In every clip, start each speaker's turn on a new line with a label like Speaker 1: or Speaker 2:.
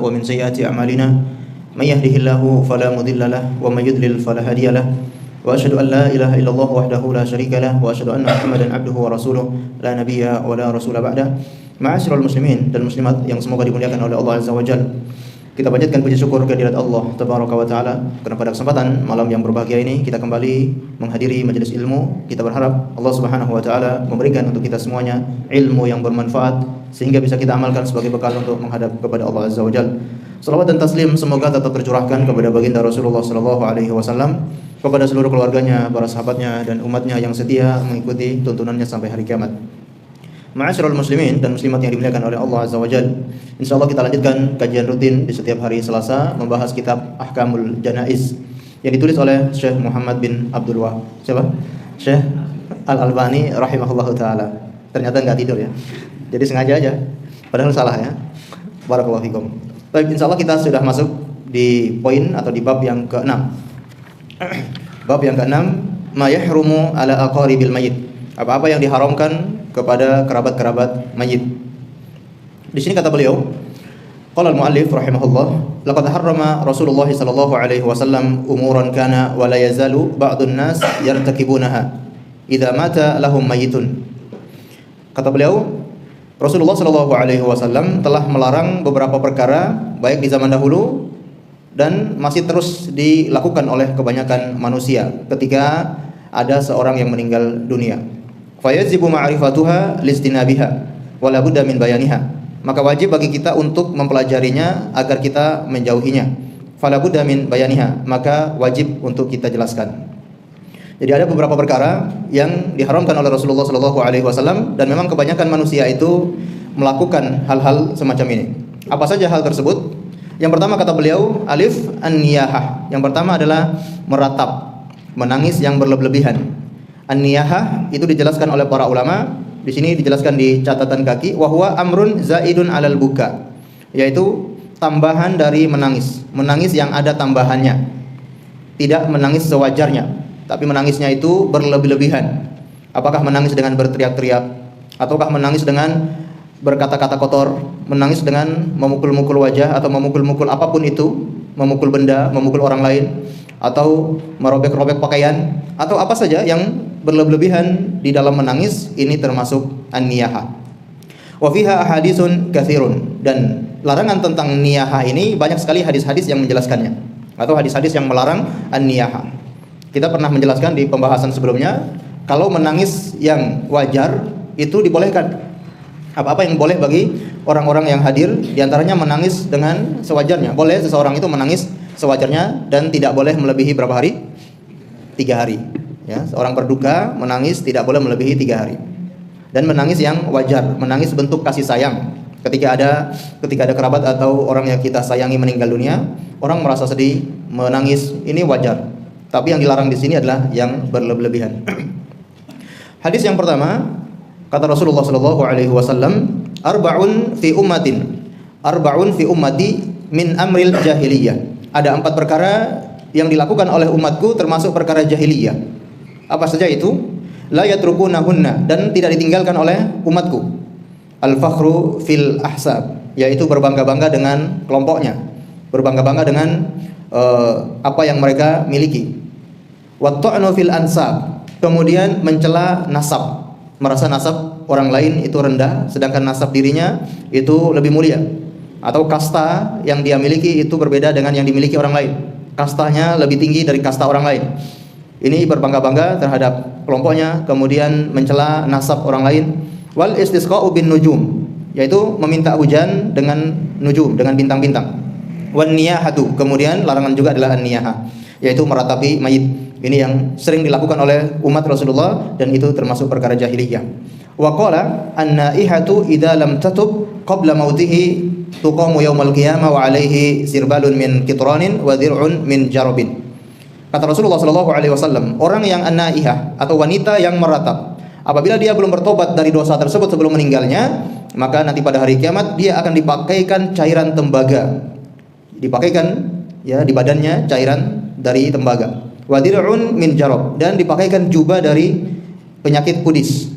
Speaker 1: ومن سيئات أعمالنا من يهده الله فلا مضل له ومن يضلل فلا هادي له وأشهد أن لا إله إلا الله وحده لا شريك له وأشهد أن محمدا عبده ورسوله لا نبي ولا رسول بعده. Ma'asyiral muslimin dan muslimat yang semoga dimuliakan oleh Allah Azza wa Jalla. Kita panjatkan puji syukur kehadirat Allah Tabaraka wa Ta'ala karena pada kesempatan malam yang berbahagia ini kita kembali menghadiri majelis ilmu. Kita berharap Allah Subhanahu wa Ta'ala memberikan untuk kita semuanya ilmu yang bermanfaat sehingga bisa kita amalkan sebagai bekal untuk menghadap kepada Allah Azza wa Jalla. Salawat dan taslim semoga tetap tercurahkan kepada baginda Rasulullah sallallahu alaihi wasallam, kepada seluruh keluarganya, para sahabatnya dan umatnya yang setia mengikuti tuntunannya sampai hari kiamat. Ma'asyiral muslimin dan muslimat yang dimuliakan oleh Allah Azza wa Jalla. Insyaallah kita lanjutkan kajian rutin di setiap hari Selasa membahas kitab Ahkamul Janaiz yang ditulis oleh Syekh Muhammad bin Abdul Wahab. Siapa? Syekh Al-Albani rahimahullahu taala. Ternyata enggak tidur ya. Jadi sengaja aja. Padahal salah ya. Barakallahu fikum. Baik, insyaallah kita sudah masuk di poin atau di bab yang ke-6. Bab yang ke-6, ma yahrumu ala aqaribil mayyit. Apa-apa yang diharamkan kepada kerabat-kerabat mayit. Di sini kata beliau, qala al-muallif rahimahullah, laqad harrama Rasulullah sallallahu alaihi wasallam umuran kana wa la yazalu ba'dun nas yartakibunaha idza mata lahum mayyitun. Kata beliau, Rasulullah sallallahu alaihi wasallam telah melarang beberapa perkara baik di zaman dahulu dan masih terus dilakukan oleh kebanyakan manusia ketika ada seorang yang meninggal dunia. Fayajibu ma'rifatuha listinabiha wala budda min bayaniha. Maka wajib bagi kita untuk mempelajarinya agar kita menjauhinya. Fala budda min bayaniha, maka wajib untuk kita jelaskan. Jadi ada beberapa perkara yang diharamkan oleh Rasulullah sallallahu alaihi wasallam dan memang kebanyakan manusia itu melakukan hal-hal semacam ini. Apa saja hal tersebut? Yang pertama kata beliau, alif an-niyahah. Yang pertama adalah meratap, menangis yang berlebihan. An-niyahah itu dijelaskan oleh para ulama. Di sini dijelaskan di catatan kaki, wa huwa amrun zaidun 'alal buka, yaitu tambahan dari menangis. Menangis yang ada tambahannya. Tidak menangis sewajarnya, tapi menangisnya itu berlebih-lebihan. Apakah menangis dengan berteriak-teriak ataukah menangis dengan berkata-kata kotor, menangis dengan memukul-mukul wajah atau memukul-mukul apapun itu, memukul benda, memukul orang lain, atau merobek-robek pakaian, atau apa saja yang berlebihan di dalam menangis, ini termasuk an-niyahah. Wa fiha ahaditsun katsirun, dan larangan tentang niyahah ini banyak sekali hadis-hadis yang menjelaskannya, atau hadis-hadis yang melarang an-niyahah. Kita pernah menjelaskan di pembahasan sebelumnya, kalau menangis yang wajar itu dibolehkan. Apa-apa yang boleh bagi orang-orang yang hadir, diantaranya menangis dengan sewajarnya. Boleh seseorang itu menangis sewajarnya dan tidak boleh melebihi berapa hari? 3 hari. Ya, seorang berduka menangis tidak boleh melebihi 3 hari. Dan menangis yang wajar, menangis bentuk kasih sayang. Ketika ada kerabat atau orang yang kita sayangi meninggal dunia, orang merasa sedih, menangis, ini wajar. Tapi yang dilarang di sini adalah yang berlebihan. Hadis yang pertama, kata Rasulullah sallallahu alaihi wasallam, arba'un fi ummati min amril jahiliyah. Ada 4 perkara yang dilakukan oleh umatku termasuk perkara jahiliyah. Apa saja itu? La yatrukunahunna, dan tidak ditinggalkan oleh umatku. Al-fakhru fil ahsab, yaitu berbangga-bangga dengan kelompoknya, berbangga-bangga dengan apa yang mereka miliki. Wa ta'nu fil ansab, kemudian mencela nasab, merasa nasab orang lain itu rendah sedangkan nasab dirinya itu lebih mulia, atau kasta yang dia miliki itu berbeda dengan yang dimiliki orang lain, kastanya lebih tinggi dari kasta orang lain. Ini berbangga-bangga terhadap kelompoknya, kemudian mencela nasab orang lain. Wal istisqa'u bin nujum, yaitu meminta hujan dengan nujum, dengan bintang-bintang. Wan niyahatu, kemudian larangan juga adalah an-niyahah, yaitu meratapi mayit. Ini yang sering dilakukan oleh umat Rasulullah dan itu termasuk perkara jahiliyah. Wa qala an-naihatu idza lam tatub qabla mautihi tuqamu yaumal qiyamah wa alaihi sirbalun min kitranin wa dir'un min jarabin. Kata Rasulullah sallallahu alaihi wasallam, orang yang an-naihah atau wanita yang meratap, apabila dia belum bertobat dari dosa tersebut sebelum meninggalnya, maka nanti pada hari kiamat dia akan dipakaikan cairan tembaga. Dipakaikan ya di badannya cairan dari tembaga. Wa dir'un min jarab, dan dipakaikan jubah dari penyakit kudis.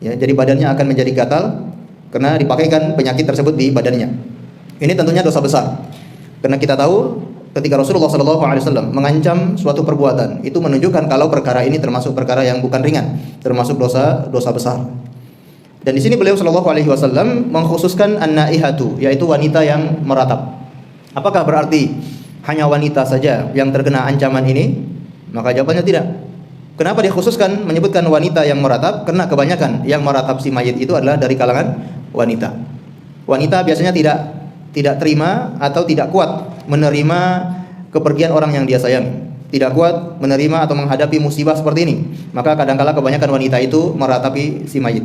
Speaker 1: Ya, jadi badannya akan menjadi gatal karena dipakaikan penyakit tersebut di badannya. Ini tentunya dosa besar. Karena kita tahu ketika Rasulullah SAW mengancam suatu perbuatan, itu menunjukkan kalau perkara ini termasuk perkara yang bukan ringan, termasuk dosa besar. Dan di sini beliau SAW mengkhususkan an-naihatu, yaitu wanita yang meratap. Apakah berarti hanya wanita saja yang terkena ancaman ini? Maka jawabannya tidak. Kenapa dia khususkan menyebutkan wanita yang meratap? Karena kebanyakan yang meratap si mayit itu adalah dari kalangan wanita. Wanita biasanya tidak terima atau tidak kuat menerima kepergian orang yang dia sayangi. Tidak kuat menerima atau menghadapi musibah seperti ini. Maka kadang-kala kebanyakan wanita itu meratapi si mayit.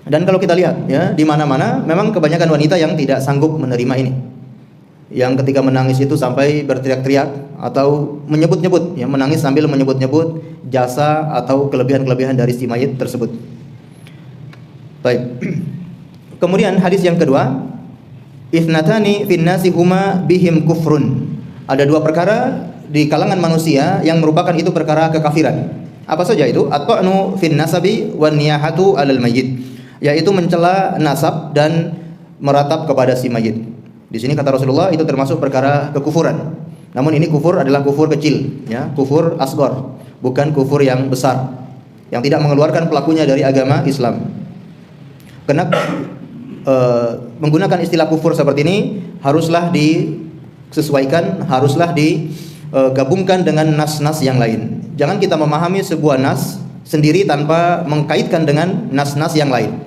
Speaker 1: Dan kalau kita lihat ya, di mana-mana memang kebanyakan wanita yang tidak sanggup menerima ini. Yang ketika menangis itu sampai berteriak-teriak atau menyebut-nyebut, ya, menangis sambil menyebut-nyebut jasa atau kelebihan-kelebihan dari si mayit tersebut. Baik. Kemudian hadis yang kedua, ithnatani fin nasi huma bihim kufrun. Ada dua perkara di kalangan manusia yang merupakan itu perkara kekafiran. Apa saja itu? At-ta'nu fin nasabi wan niyahatu 'alal mayyit, yaitu mencela nasab dan meratap kepada si mayit. Di sini kata Rasulullah itu termasuk perkara kekufuran. Namun ini kufur adalah kufur kecil, ya, kufur asghar, bukan kufur yang besar, yang tidak mengeluarkan pelakunya dari agama Islam. Karena menggunakan istilah kufur seperti ini haruslah disesuaikan, haruslah digabungkan dengan nas-nas yang lain. Jangan kita memahami sebuah nas sendiri tanpa mengkaitkan dengan nas-nas yang lain.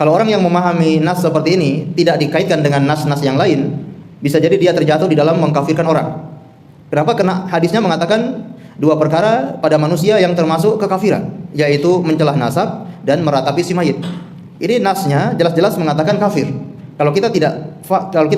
Speaker 1: Kalau orang yang memahami nas seperti ini tidak dikaitkan dengan nas-nas yang lain, bisa jadi dia terjatuh di dalam mengkafirkan orang. Kenapa? Karena hadisnya mengatakan dua perkara pada manusia yang termasuk kekafiran, yaitu mencelah nasab dan meratapi si mayit. Ini nasnya jelas-jelas mengatakan kafir. Kalau kita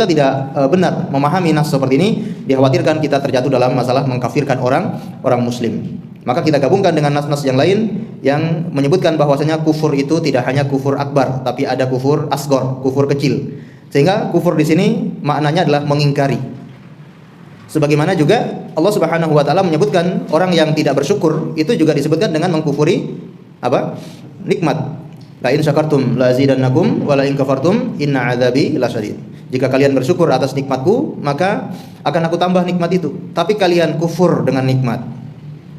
Speaker 1: tidak benar memahami nas seperti ini, dikhawatirkan kita terjatuh dalam masalah mengkafirkan orang muslim. Maka kita gabungkan dengan nas-nas yang lain yang menyebutkan bahwasanya kufur itu tidak hanya kufur akbar, tapi ada kufur asghar, kufur kecil. Sehingga kufur di sini maknanya adalah mengingkari. Sebagaimana juga Allah Subhanahu wa taala menyebutkan orang yang tidak bersyukur itu juga disebutkan dengan mengkufuri apa? Nikmat. La in syakartum la azidannakum wa la in kafartum inna adzabi lasyadid. Jika kalian bersyukur atas nikmatku, maka akan aku tambah nikmat itu. Tapi kalian kufur dengan nikmat.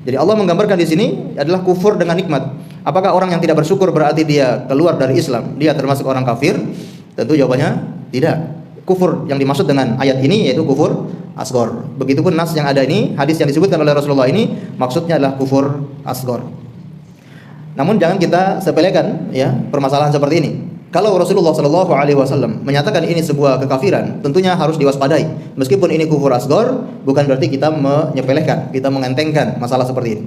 Speaker 1: Jadi Allah menggambarkan di sini adalah kufur dengan nikmat. Apakah orang yang tidak bersyukur berarti dia keluar dari Islam? Dia termasuk orang kafir? Tentu jawabannya tidak. Kufur yang dimaksud dengan ayat ini yaitu kufur asghar. Begitupun nas yang ada ini, hadis yang disebutkan oleh Rasulullah ini maksudnya adalah kufur asghar. Namun jangan kita sepelekan ya permasalahan seperti ini. Kalau Rasulullah SAW menyatakan ini sebuah kekafiran, tentunya harus diwaspadai. Meskipun ini kufur asghar, bukan berarti kita menyepelekan, kita mengentengkan masalah seperti ini.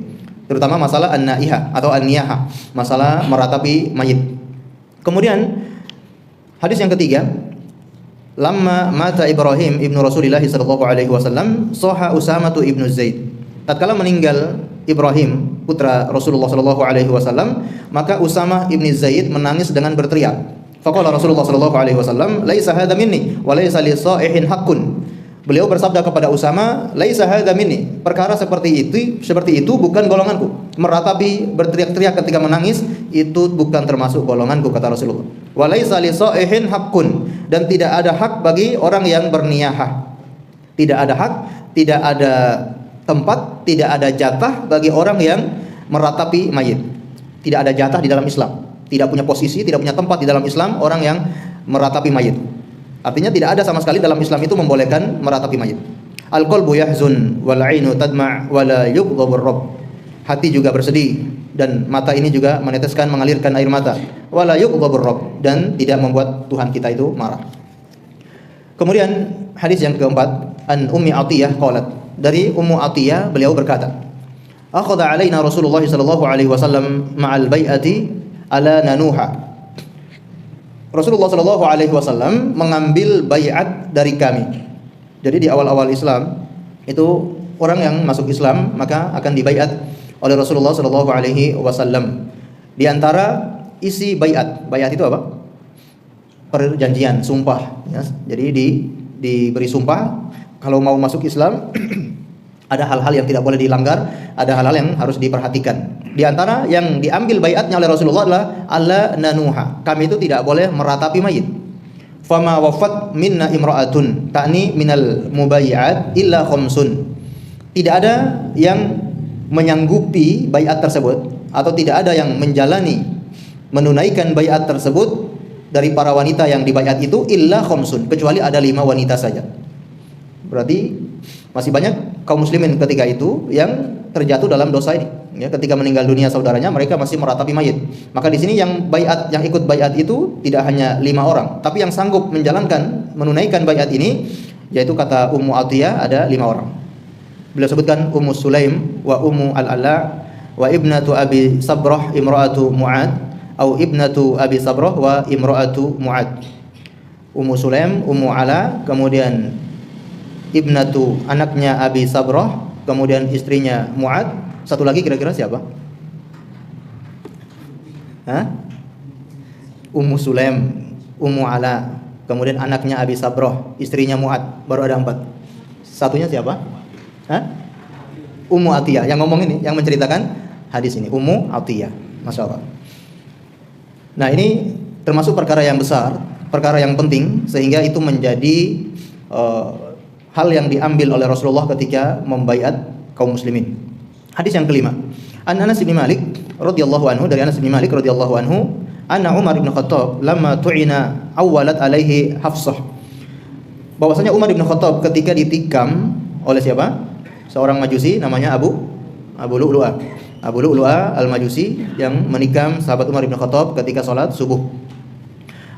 Speaker 1: Terutama masalah an-naihah atau an-niyahah, masalah meratapi mayit. Kemudian hadis yang ketiga, lamma mata Ibrahim ibnu Rasulillah SAW, soha Usamatu ibnu Zaid. Tatkala meninggal Ibrahim putra Rasulullah SAW, maka Usamah ibni Zaid menangis dengan berteriak. Faqala Rasulullah SAW, laisa hadza minni wa laisa li sa'ihin haqqun. Beliau bersabda kepada Usamah, laisa hadza minni, perkara seperti itu bukan golonganku. Meratapi, berteriak-teriak ketika menangis itu bukan termasuk golonganku, kata Rasulullah. Wa laisa li sa'ihin haqqun, dan tidak ada hak bagi orang yang berniyahah. Tidak ada hak, tidak ada tempat, tidak ada jatah bagi orang yang meratapi mayit. Tidak ada jatah di dalam Islam. Tidak punya posisi, tidak punya tempat di dalam Islam orang yang meratapi mayit. Artinya tidak ada sama sekali dalam Islam itu membolehkan meratapi mayit. Al-qalbu yahzun wal 'ainu tadma' wa la yughdhabur rabb. Hati juga bersedih dan mata ini juga meneteskan, mengalirkan air mata. Wa la yughdhabur rabb, dan tidak membuat Tuhan kita itu marah. Kemudian hadis yang keempat, an Ummi Atiyah qalat, dari Ummu Atiyah beliau berkata, akhadha alaina Rasulullah sallallahu alaihi wasallam ma'al bai'ati ala nanuha. Rasulullah sallallahu alaihi wasallam mengambil bai'at dari kami. Jadi di awal-awal Islam itu orang yang masuk Islam maka akan dibai'at oleh Rasulullah sallallahu alaihi wasallam. Di antara isi bai'at itu apa? Perjanjian, sumpah ya. Jadi diberi sumpah kalau mau masuk Islam ada hal-hal yang tidak boleh dilanggar, ada hal-hal yang harus diperhatikan. Di antara yang diambil baiatnya oleh Rasulullah adalah alla nanuha. Kami itu tidak boleh meratapi mayit. fama wafat minna imra'atun ta'ni minal mubayyi'at illa khamsun. Tidak ada yang menyanggupi baiat tersebut atau tidak ada yang menunaikan baiat tersebut dari para wanita yang dibaiat itu illa khamsun, kecuali ada 5 wanita saja. Berarti masih banyak kaum muslimin ketika itu yang terjatuh dalam dosa ini. Ya, ketika meninggal dunia saudaranya, mereka masih meratapi mayit. Maka di sini yang ikut baiat itu tidak hanya 5 orang, tapi yang sanggup menunaikan baiat ini, yaitu kata Ummu Atiyah ada 5 orang. Beliau sebutkan Ummu Sulaim wa Ummu Al-Ala wa ibnatu Abi Sabrah imra'atu Mu'ad atau ibnatu Abi Sabrah wa imra'atu Mu'ad. Ummu Sulaim, Ummu Ala, kemudian ibnatu anaknya Abi Sabrah, kemudian istrinya Mu'ad. Satu lagi kira-kira siapa? Ummu Sulaim, Ummu Ala, kemudian anaknya Abi Sabrah, istrinya Mu'ad. Baru ada 4. Satunya siapa? Ummu Atiyah yang ngomong ini, yang menceritakan hadis ini, Ummu Atiyah. Masya Allah. Nah, ini termasuk perkara yang besar, perkara yang penting, sehingga itu menjadi hal yang diambil oleh Rasulullah ketika membaiat kaum muslimin. Hadis yang kelima, An Anas bin Malik radhiyallahu anhu, dari Anas bin Malik radhiyallahu anhu, anna Umar bin Khattab lamma tu'ina awwalat alaihi Hafsah. Bahwasanya Umar bin Khattab ketika ditikam oleh siapa? Seorang Majusi namanya Abu Lu'lu'ah. Abu Lu'lu'ah al-Majusi yang menikam sahabat Umar bin Khattab ketika salat subuh.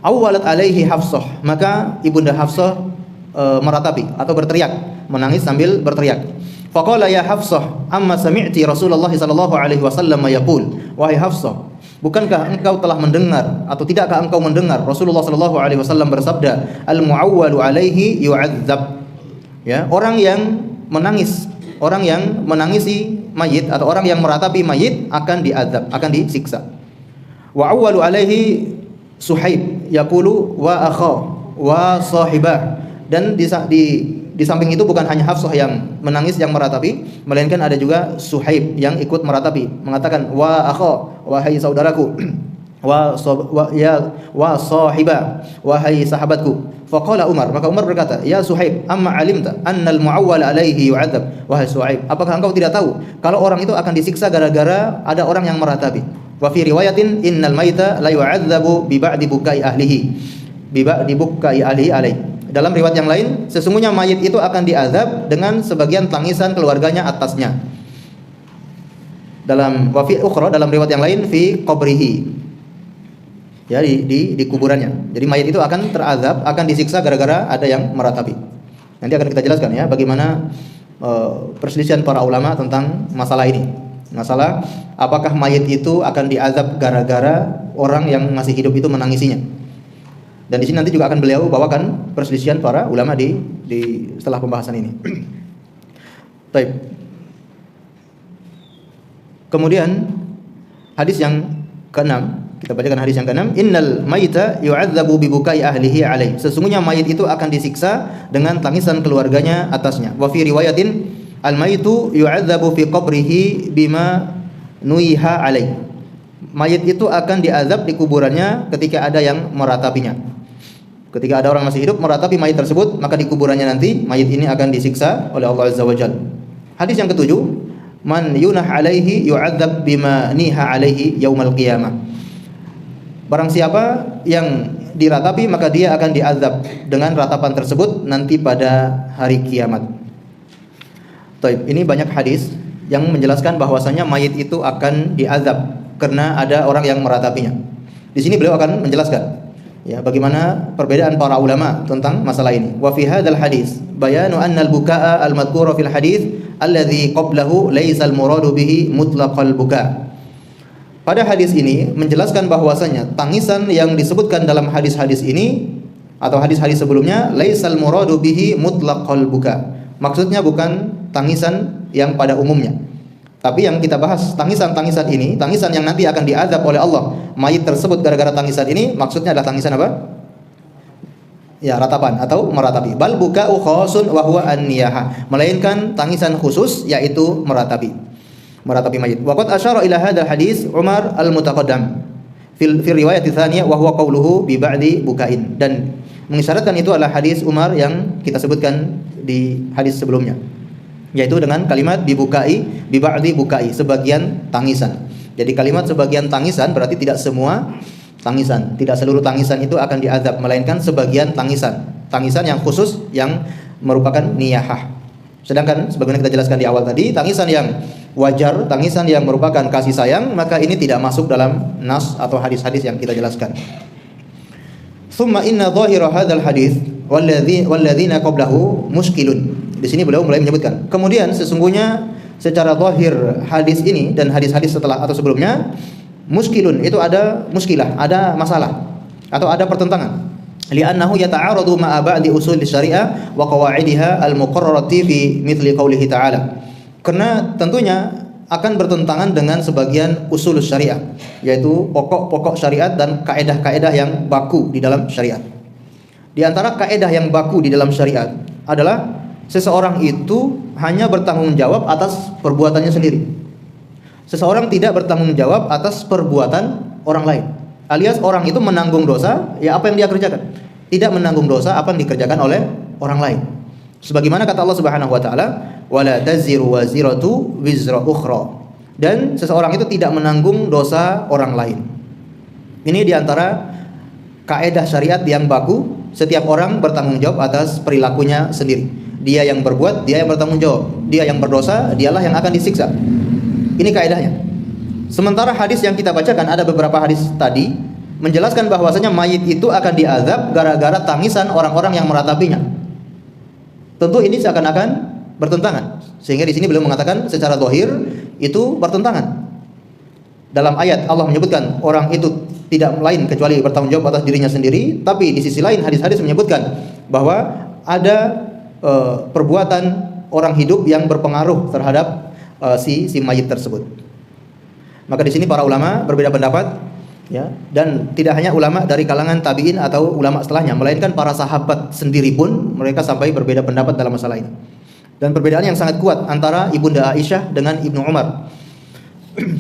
Speaker 1: Awwalat alaihi Hafsah, maka ibunda Hafsah meratapi atau berteriak, menangis sambil berteriak. Faqala ya Hafsah, amma sami'ti Rasulullah sallallahu alaihi wasallam yaqul, wahai Hafsah, bukankah engkau telah mendengar atau tidakkah engkau mendengar Rasulullah sallallahu alaihi wasallam bersabda, al-mu'awwalu alaihi yu'adzab. Ya, orang yang menangisi mayit atau orang yang meratapi mayit akan diazab, akan disiksa. Wa awwalu alaihi Suhaib yaqulu wa akha wa sahibah. Dan di samping itu bukan hanya Hafsah yang menangis, yang meratapi, melainkan ada juga Suhaib yang ikut meratapi, mengatakan wa akha, wahai saudaraku, wa sahiba, wahai sahabatku. Faqala Umar, maka Umar berkata, ya Suhaib, amma alimta annal mu'awwal alaihi yu'adzab. Wahai Suhaib, apakah engkau tidak tahu kalau orang itu akan disiksa gara-gara ada orang yang meratapi? Wa fi riwayatin innal maita la yu'adzabu bi ba'di bukai ahlihi, bi ba'di bukai ahlihi alaihi. Dalam riwayat yang lain, sesungguhnya mayit itu akan diazab dengan sebagian tangisan keluarganya atasnya. Dalam wa fi ukhra, dalam riwayat yang lain fi qabrihi. Ya, di kuburannya. Jadi mayit itu akan terazab, akan disiksa gara-gara ada yang meratapi. Nanti akan kita jelaskan ya bagaimana perselisihan para ulama tentang masalah ini. Masalah apakah mayit itu akan diazab gara-gara orang yang masih hidup itu menangisinya. Dan di sini nanti juga akan beliau bawakan perselisihan para ulama di setelah pembahasan ini. Baik. Kemudian hadis yang ke-6, kita bacakan hadis yang ke-6, innal mayyita yu'adzabu bi bukai ahlihi alaihi. Sesungguhnya mayit itu akan disiksa dengan tangisan keluarganya atasnya. Wa fi riwayatin al mayyitu yu'adzabu fi qabrihi bima nuiha alaihi. Mayit itu akan diazab di kuburannya ketika ada yang meratapinya. Ketika ada orang masih hidup meratapi mayit tersebut, maka di kuburannya nanti mayit ini akan disiksa oleh Allah Azza wa Jalla. Hadis yang ke-7, man yunah alaihi yu'adzab bima niha alaihi yaumal qiyamah. Barang siapa yang diratapi maka dia akan diazab dengan ratapan tersebut nanti pada hari kiamat. Taib, ini banyak hadis yang menjelaskan bahwasanya mayit itu akan diazab karena ada orang yang meratapinya. Di sini beliau akan menjelaskan ya bagaimana perbedaan para ulama tentang masalah ini. Wa fi hadzal hadis bayanu anna al-bukaa al-madhkura fil hadis alladhi qablahu laysa al-muradu bihi mutlaqal buka. Pada hadis ini menjelaskan bahwasanya tangisan yang disebutkan dalam hadis-hadis ini atau hadis-hadis sebelumnya laysa al-muradu bihi mutlaqal buka. Maksudnya bukan tangisan yang pada umumnya. Tapi yang kita bahas tangisan-tangisan ini, tangisan yang nanti akan diazab oleh Allah mayit tersebut gara-gara tangisan ini, maksudnya adalah tangisan apa? Ya, ratapan atau meratapi. Bal buka'u khasun wa huwa an-niyaha. Melainkan tangisan khusus yaitu meratapi mayit. Wa qad asyara ila hadzal hadis Umar al-Mutaqaddam fil riwayat tsaniyah wa huwa qawluhu bi ba'di bukain. Dan Mengisyaratkan itu adalah hadis Umar yang kita sebutkan di hadis sebelumnya, yaitu dengan kalimat dibukai, biba'di bukai, sebagian tangisan. Jadi kalimat sebagian tangisan berarti tidak semua tangisan, tidak seluruh tangisan itu akan diazab, melainkan sebagian tangisan. Tangisan yang khusus yang merupakan niyahah. Sedangkan sebagaimana kita jelaskan di awal tadi, tangisan yang wajar, tangisan yang merupakan kasih sayang, maka ini tidak masuk dalam nas atau hadis-hadis yang kita jelaskan. Thumma inna dhahira hadzal hadits walladzina qablahu muskilun. Di sini beliau mulai menyebutkan. Kemudian sesungguhnya secara zahir hadis ini dan hadis-hadis setelah atau sebelumnya muskilun, itu ada muskilah, ada masalah atau ada pertentangan. Li'annahu yata'aradu ma'a ba'di usul syariah wa qawaidiha al-muqarrarati fi mithli qoulihi ta'ala. Karena tentunya akan bertentangan dengan sebagian usul syariah, yaitu pokok-pokok syariat dan kaedah-kaedah yang baku di dalam syariat. Di antara kaedah yang baku di dalam syariat adalah seseorang itu hanya bertanggung jawab atas perbuatannya sendiri. Seseorang tidak bertanggung jawab atas perbuatan orang lain. Alias orang itu menanggung dosa, ya apa yang dia kerjakan. Tidak menanggung dosa apa yang dikerjakan oleh orang lain. Sebagaimana kata Allah Subhanahu wa taala, wala taziru waziratu wizra ukhra. Dan seseorang itu tidak menanggung dosa orang lain. Ini diantara kaedah syariat yang baku. Setiap orang bertanggung jawab atas perilakunya sendiri. Dia yang berbuat, dia yang bertanggung jawab. Dia yang berdosa, dialah yang akan disiksa. Ini kaedahnya. Sementara hadis yang kita bacakan, ada beberapa hadis tadi menjelaskan bahwasanya mayit itu akan diazab gara-gara tangisan orang-orang yang meratapinya. Tentu ini seakan-akan bertentangan. Sehingga di sini beliau mengatakan secara zahir itu bertentangan. Dalam ayat Allah menyebutkan orang itu tidak lain kecuali bertanggung jawab atas dirinya sendiri, tapi di sisi lain hadis-hadis menyebutkan bahwa ada perbuatan orang hidup yang berpengaruh terhadap si mayit tersebut. Maka di sini para ulama berbeda pendapat, ya, dan tidak hanya ulama dari kalangan tabi'in atau ulama setelahnya, melainkan para sahabat sendiri pun mereka sampai berbeda pendapat dalam masalah ini. Dan perbedaan yang sangat kuat antara Ibunda Aisyah dengan Ibnu Umar.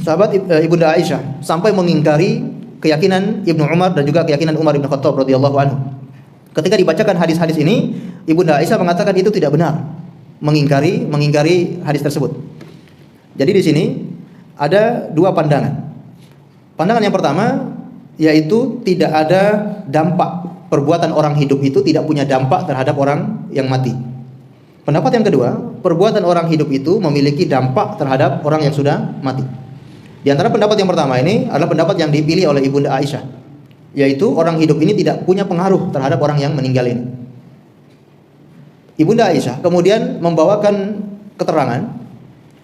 Speaker 1: Sahabat Ibunda Aisyah sampai mengingkari keyakinan Ibnu Umar dan juga keyakinan Umar bin Khattab radhiyallahu anhu. Ketika dibacakan hadis-hadis ini, Ibunda Aisyah mengatakan itu tidak benar, mengingkari hadis tersebut. Jadi di sini ada dua pandangan. Pandangan yang pertama yaitu tidak ada dampak, perbuatan orang hidup itu tidak punya dampak terhadap orang yang mati. Pendapat yang kedua, perbuatan orang hidup itu memiliki dampak terhadap orang yang sudah mati. Di antara pendapat yang pertama ini adalah pendapat yang dipilih oleh Ibunda Aisyah, yaitu orang hidup ini tidak punya pengaruh terhadap orang yang meninggal ini. Ibunda Aisyah kemudian membawakan keterangan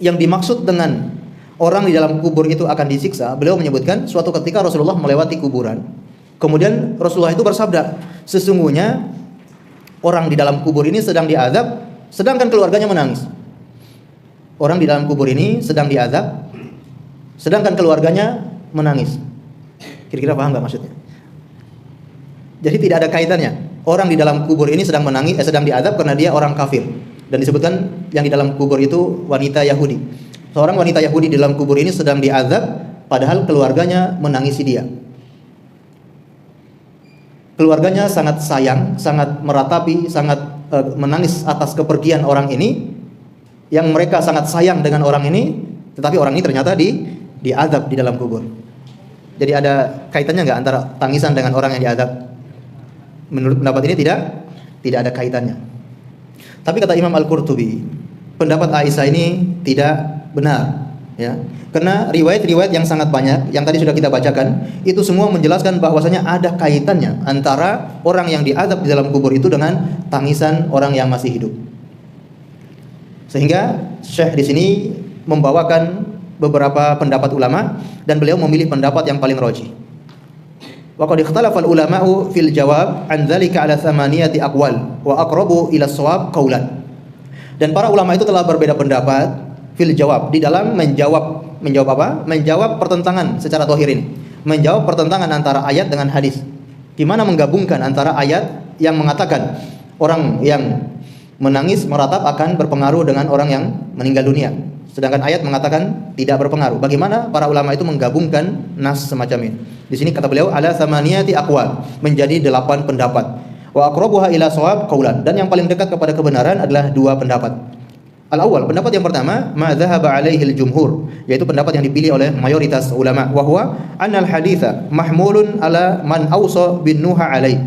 Speaker 1: yang dimaksud dengan orang di dalam kubur itu akan disiksa. Beliau menyebutkan suatu ketika Rasulullah melewati kuburan, kemudian Rasulullah itu bersabda, sesungguhnya orang di dalam kubur ini sedang diazab, sedangkan keluarganya menangis. Orang di dalam kubur ini sedang diazab, sedangkan keluarganya menangis. Kira-kira paham nggak maksudnya? Jadi tidak ada kaitannya. Orang di dalam kubur ini sedang menangis, sedang diazab karena dia orang kafir. Dan disebutkan yang di dalam kubur itu wanita Yahudi. Seorang wanita Yahudi di dalam kubur ini sedang diazab, padahal keluarganya menangisi dia. Keluarganya sangat sayang, sangat meratapi, sangat menangis atas kepergian orang ini, yang mereka sangat sayang dengan orang ini, tetapi orang ini ternyata diazab di dalam kubur. Jadi ada kaitannya nggak antara tangisan dengan orang yang diazab? Menurut pendapat ini tidak ada kaitannya. Tapi kata Imam Al-Qurtubi, pendapat Aisyah ini tidak benar, ya. Karena riwayat-riwayat yang sangat banyak yang tadi sudah kita bacakan, itu semua menjelaskan bahwasanya ada kaitannya antara orang yang diazab di dalam kubur itu dengan tangisan orang yang masih hidup. Sehingga Syekh di sini membawakan beberapa pendapat ulama dan beliau memilih pendapat yang paling rajih. Wa qad ikhtalafa al-ulama'u fil jawab an dzalika ala thamaniyati aqwal wa aqrabu ila shawab qaulan. Dan para ulama itu telah berbeda pendapat fil jawab, di dalam menjawab apa? Menjawab pertentangan secara zahir ini. Menjawab pertentangan antara ayat dengan hadis. Di mana menggabungkan antara ayat yang mengatakan orang yang menangis meratap akan berpengaruh dengan orang yang meninggal dunia, sedangkan ayat mengatakan tidak berpengaruh. Bagaimana para ulama itu menggabungkan nas semacam ini? Di sini kata beliau ala thamaniyati aqwal, menjadi 8 pendapat. Wa aqrabuha ila shawab qaulan, dan yang paling dekat kepada kebenaran adalah dua pendapat. Al-awwal, pendapat yang pertama, ma dhahaba alaihi al-jumhur, yaitu pendapat yang dipilih oleh mayoritas ulama, wa huwa anna al-haditsa mahmulun ala man awsa bin nuha alaihi.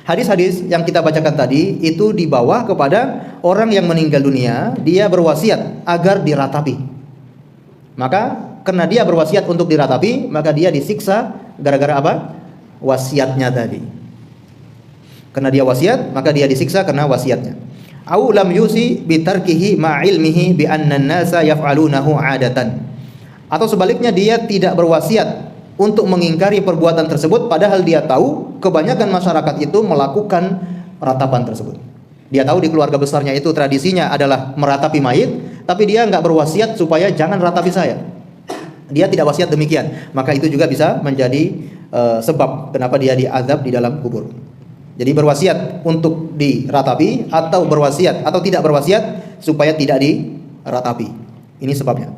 Speaker 1: Hadis-hadis yang kita bacakan tadi itu dibawa kepada orang yang meninggal dunia, dia berwasiat agar diratapi. Maka karena dia berwasiat untuk diratapi, maka dia disiksa gara-gara apa? Wasiatnya tadi. Karena dia wasiat, maka dia disiksa karena wasiatnya. Au lam yusi bi tarkihi ma ilmihi bi anna an-nasa yaf'alunahu 'adatan. Atau sebaliknya dia tidak berwasiat untuk mengingkari perbuatan tersebut padahal dia tahu kebanyakan masyarakat itu melakukan ratapan tersebut. Dia tahu di keluarga besarnya itu tradisinya adalah meratapi mayit, tapi dia enggak berwasiat supaya jangan ratapi saya. Dia tidak wasiat demikian, maka itu juga bisa menjadi sebab kenapa dia diazab di dalam kubur. Jadi berwasiat untuk diratapi atau berwasiat atau tidak berwasiat supaya tidak diratapi. Ini sebabnya.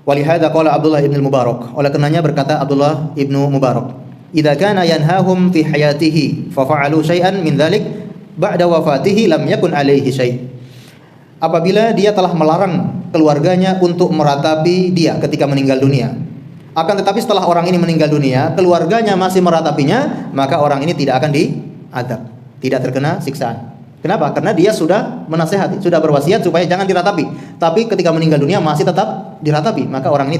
Speaker 1: Walihada qala Abdullah ibn Mubarak. Oleh karenanya berkata Abdullah ibnu Mubarak, "Idza kana yanhahum fi hayatihi fa fa'alu syai'an min dzalik ba'da wafatihi lam yakun alaihi syai'." Apabila dia telah melarang keluarganya untuk meratapi dia ketika meninggal dunia, akan tetapi setelah orang ini meninggal dunia, keluarganya masih meratapinya, maka orang ini tidak akan diazab, tidak terkena siksaan. Kenapa? Karena dia sudah menasihati, sudah berwasiat supaya jangan diratapi. Tapi ketika meninggal dunia masih tetap diratapi, maka orang ini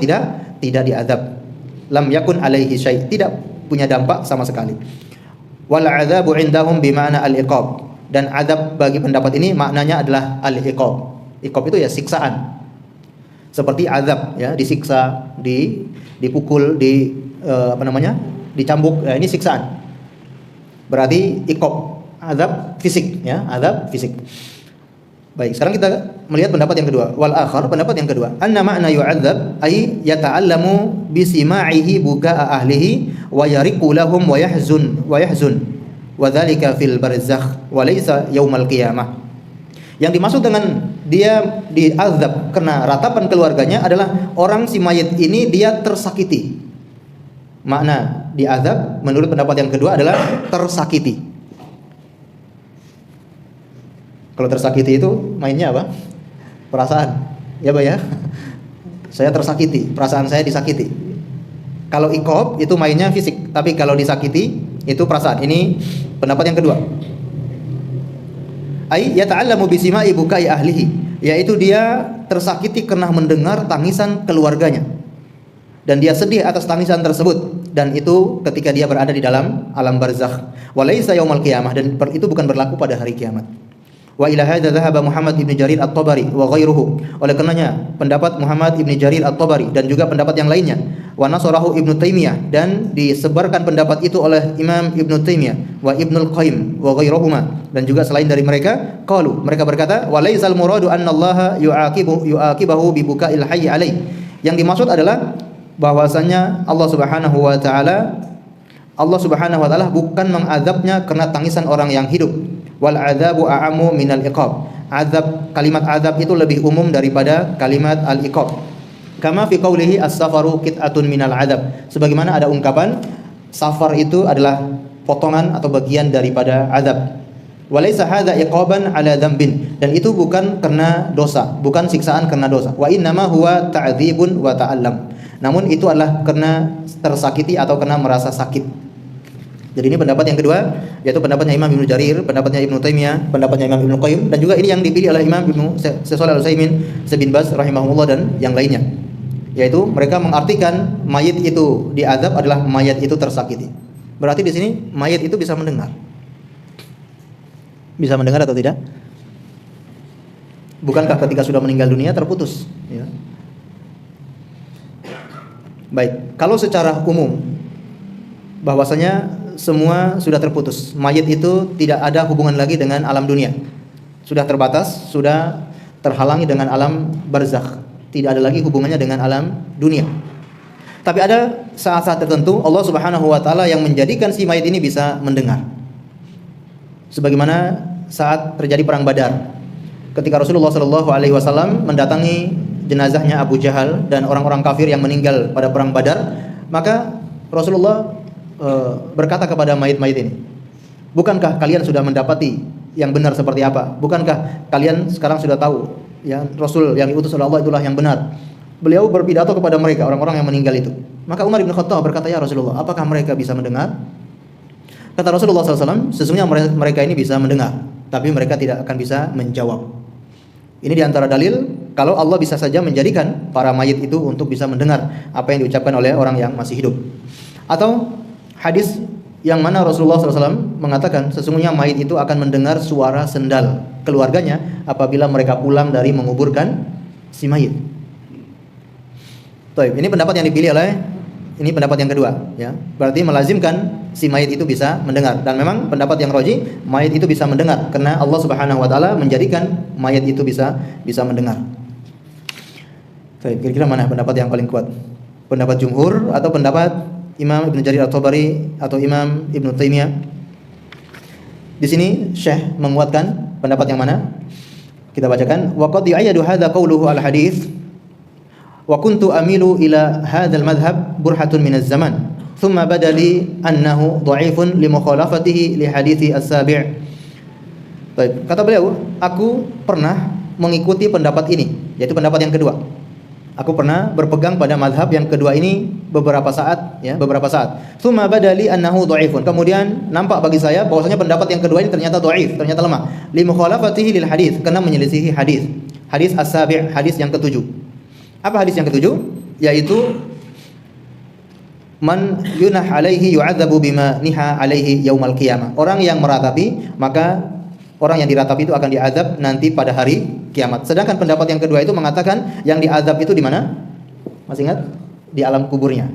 Speaker 1: tidak diazab. Lam yakun alaihi syai', tidak punya dampak sama sekali. Wal 'adzabu 'indahum bima'na al-iqab. Dan azab bagi pendapat ini maknanya adalah al-iqab. Iqab itu ya siksaan. Seperti azab ya, disiksa, dipukul, dicambuk, ya, ini siksaan. Berarti iqab, azab fisik ya, azab fisik. Baik, sekarang kita melihat pendapat yang kedua. Wal akhar, pendapat yang kedua, anna ma'na yu'adzab ay yata'allamu bi sima'ihi buka'a ahlihi wa yariqu lahum wa yahzun wa dzalika fil barzakh wa laysa yaumal qiyamah. Yang dimaksud dengan dia diazab karena ratapan keluarganya adalah orang si mayit ini dia tersakiti. Makna diazab menurut pendapat yang kedua adalah tersakiti. Kalau tersakiti itu mainnya apa? Perasaan. Ya, Pak ya. Saya tersakiti, perasaan saya disakiti. Kalau iqab itu mainnya fisik, tapi kalau disakiti itu perasaan. Ini pendapat yang kedua. Ai yata'allamu bi sima'i bukai ahlihi, yaitu dia tersakiti karena mendengar tangisan keluarganya. Dan dia sedih atas tangisan tersebut, dan itu ketika dia berada di dalam alam barzakh. Walaysa yaumal qiyamah, dan itu bukan berlaku pada hari kiamat. Wa ila hadza dhahaba Muhammad ibn Jarir at-Tabari wa ghairuhu. Oleh karenanya pendapat Muhammad ibn Jarir at-Tabari dan juga pendapat yang lainnya, wa nasarahu Ibnu Taimiyah, dan disebarkan pendapat itu oleh Imam Ibnu Taimiyah wa Ibnul Qayyim wa ghairuhuma, dan juga selain dari mereka, qalu, mereka berkata, wa laisal muradu anna Allah yu'aqibahu bi buka'il hayy alai. Yang dimaksud adalah bahwasanya Allah Subhanahu wa taala bukan mengazabnya karena tangisan orang yang hidup. Wal adzabu a'ammu minal iqab. Kalimat azab itu lebih umum daripada kalimat al-iqab. Kama fi qaulihi as-safaru qit'atun minal adzab. Sebagaimana ada ungkapan safar itu adalah potongan atau bagian daripada azab. Walaysa hadza iqaban ala dzambin, dan itu bukan karena dosa, bukan siksaan karena dosa. Wa innama huwa ta'dzibun wa ta'allam. Namun itu adalah karena tersakiti atau karena merasa sakit. Jadi ini pendapat yang kedua, yaitu pendapatnya Imam Ibnu Jarir, pendapatnya Ibnu Taimiyah, pendapatnya Imam Ibnu Qayyim, dan juga ini yang dipilih oleh Imam Ibnu Shalih Al-Utsaimin, Ibnu Baz rahimahullah, dan yang lainnya. Yaitu mereka mengartikan mayit itu diazab adalah mayat itu tersakiti. Berarti di sini mayat itu bisa mendengar. Bisa mendengar atau tidak? Bukankah ketika sudah meninggal dunia terputus? Ya. Baik, kalau secara umum bahwasanya semua sudah terputus, mayit itu tidak ada hubungan lagi dengan alam dunia, sudah terbatas, sudah terhalangi dengan alam barzakh, tidak ada lagi hubungannya dengan alam dunia. Tapi ada saat-saat tertentu Allah Subhanahu wa taala yang menjadikan si mayit ini bisa mendengar. Sebagaimana saat terjadi perang Badar, ketika Rasulullah sallallahu alaihi wasallam mendatangi jenazahnya Abu Jahal dan orang-orang kafir yang meninggal pada perang Badar, maka Rasulullah berkata kepada mayit-mayit ini, Bukankah kalian sudah mendapati yang benar seperti apa? Bukankah kalian sekarang sudah tahu ya Rasul yang diutus oleh Allah itulah yang benar? Beliau berpidato kepada mereka, orang-orang yang meninggal itu. Maka Umar bin Khattab berkata, "Ya Rasulullah, apakah mereka bisa mendengar?" Kata Rasulullah SAW, sesungguhnya mereka ini bisa mendengar, tapi mereka tidak akan bisa menjawab. Ini diantara dalil kalau Allah bisa saja menjadikan para mayit itu untuk bisa mendengar apa yang diucapkan oleh orang yang masih hidup. Atau hadis yang mana Rasulullah SAW mengatakan sesungguhnya mayit itu akan mendengar suara sendal keluarganya apabila mereka pulang dari menguburkan si mayit. Ini pendapat yang dipilih ini pendapat yang kedua, ya. Berarti melazimkan si mayit itu bisa mendengar. Dan memang pendapat yang rajih, mayit itu bisa mendengar karena Allah Subhanahu wa taala menjadikan mayit itu bisa mendengar. Kira-kira mana pendapat yang paling kuat? Pendapat jumhur atau pendapat Imam Ibnu Jarir At-Tabari atau Imam Ibnu Taimiyah? Di sini Syekh menguatkan pendapat yang mana? Kita bacakan, wa qad ya'yadu hadza qawluhu al-hadits wa kuntu amilu ila hadzal madhhab burhatun min az-zaman thumma badali annahu dha'ifun li mukhalafatihi li hadithi as-sabi'. Baik, kata beliau, aku pernah mengikuti pendapat ini, yaitu pendapat yang kedua. Aku pernah berpegang pada madhab yang kedua ini beberapa saat. Thumma badali annahu dha'ifun. Kemudian nampak bagi saya bahwasanya pendapat yang kedua ini ternyata dhaif, ternyata lemah. Li mukhalafatihi lil hadits, karena menyelisihi hadis. Hadis as-sabi', hadis yang ketujuh. Apa hadis yang ketujuh? Yaitu man yunah alaihi yu'adzabu bima niha alaihi yaumal qiyamah. Orang yang meratapi, maka orang yang diratapi itu akan diazab nanti pada hari kiamat. Sedangkan pendapat yang kedua itu mengatakan yang diazab itu di mana? Masih ingat? Di alam kuburnya.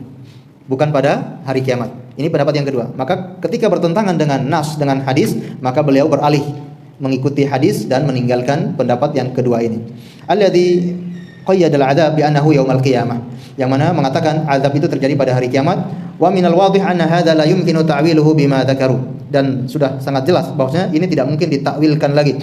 Speaker 1: Bukan pada hari kiamat. Ini pendapat yang kedua. Maka ketika bertentangan dengan nas, dengan hadis, maka beliau beralih mengikuti hadis dan meninggalkan pendapat yang kedua ini. Alladzi qayyadal adzab bi annahu yaumal qiyamah, yang mana mengatakan azab itu terjadi pada hari kiamat. Wa minal wadhih anna hadza la yumkinu ta'wiluhu bima dzakaru, dan sudah sangat jelas bahwasanya ini tidak mungkin ditakwilkan lagi.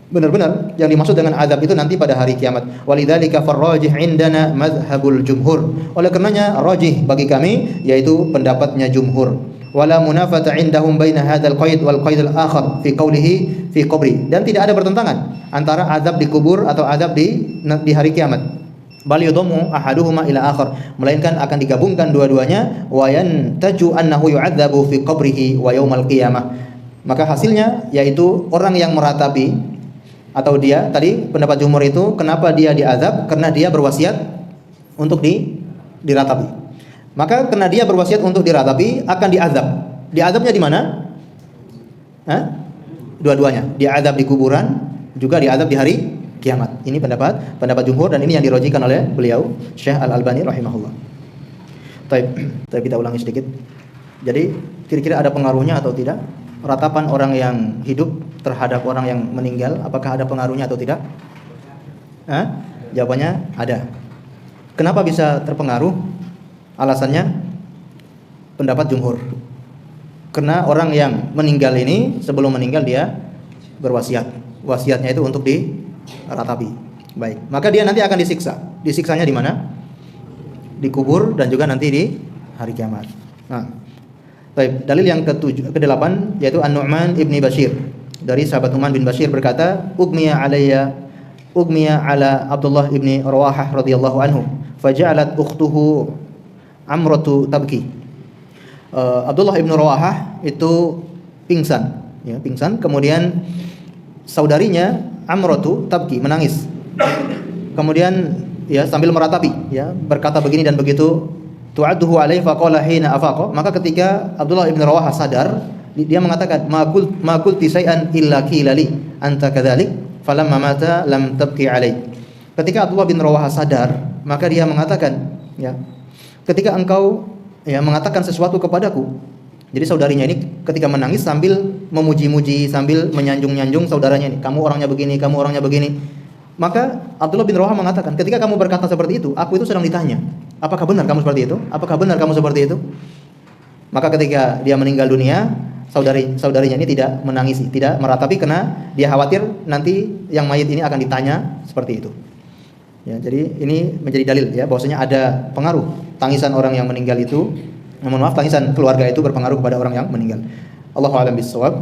Speaker 1: Benar-benar yang dimaksud dengan azab itu nanti pada hari kiamat. Walidzalika farrajih indana madhhabul jumhur, oleh karenanya rajih bagi kami yaitu pendapatnya jumhur. Wala munafata indahum baina hadzal qaid wal qaid al akhar fi qawlihi fi qabri, dan tidak ada bertentangan antara azab di kubur atau azab di hari kiamat. Bal yudammu ahaduhuma ila akhar, melainkan akan digabungkan dua-duanya. Wa yantaju annahu yu'adzabu fi qabrihi wa yaumal qiyamah, maka hasilnya yaitu orang yang meratapi atau dia tadi pendapat jumhur itu kenapa dia diazab? Karena dia berwasiat untuk diratapi. Maka karena dia berwasiat untuk diratapi akan diazab. Diazabnya di mana? Dua-duanya. Diazab di kuburan, juga diazab di hari kiamat. Ini pendapat jumhur, dan ini yang dirojikan oleh beliau Syekh Al-Albani rahimahullah. Tapi kita ulangi sedikit. Jadi kira-kira ada pengaruhnya atau tidak? Ratapan orang yang hidup terhadap orang yang meninggal, apakah ada pengaruhnya atau tidak? Jawabannya ada. Kenapa bisa terpengaruh? Alasannya pendapat jumhur. Karena orang yang meninggal ini sebelum meninggal dia berwasiat. Wasiatnya itu untuk diratapi. Baik, maka dia nanti akan disiksa. Disiksanya di mana? Di kubur dan juga nanti di hari kiamat. Baik, dalil yang ke-8 yaitu An-Nu'man ibni Bashir. Dari sahabat Nu'man bin Bashir berkata, Ugmiya ala Abdullah ibni Rawahah radhiyallahu anhu, faja'alat ukhtuhu Amratu tabki. Abdullah ibn Rawahah itu pingsan. Kemudian saudarinya Amratu tabki, menangis. Kemudian sambil meratapi, berkata begini dan begitu. Tu'adduhu alaihi faqala hina afaqa, maka ketika Abdullah ibn Rawahah sadar, dia mengatakan ma qulti shay'an illa qila li anta kadzalik falamma mata lam tabki alai. Ketika Abdullah bin Rawahah sadar, maka dia mengatakan, ketika engkau mengatakan sesuatu kepadaku. Jadi saudarinya ini ketika menangis sambil memuji-muji, sambil menyanjung-nyanjung saudaranya ini, kamu orangnya begini, kamu orangnya begini. Maka Abdullah bin Rawahah mengatakan, ketika kamu berkata seperti itu, aku itu sedang ditanya, apakah benar kamu seperti itu? Apakah benar kamu seperti itu? Maka ketika dia meninggal dunia, saudarinya ini tidak menangisi, tidak meratapi, karena dia khawatir nanti yang mayit ini akan ditanya seperti itu. Jadi ini menjadi dalil bahwasanya ada pengaruh tangisan orang yang meninggal itu, tangisan keluarga itu berpengaruh kepada orang yang meninggal. Allahu a'lam bissawab.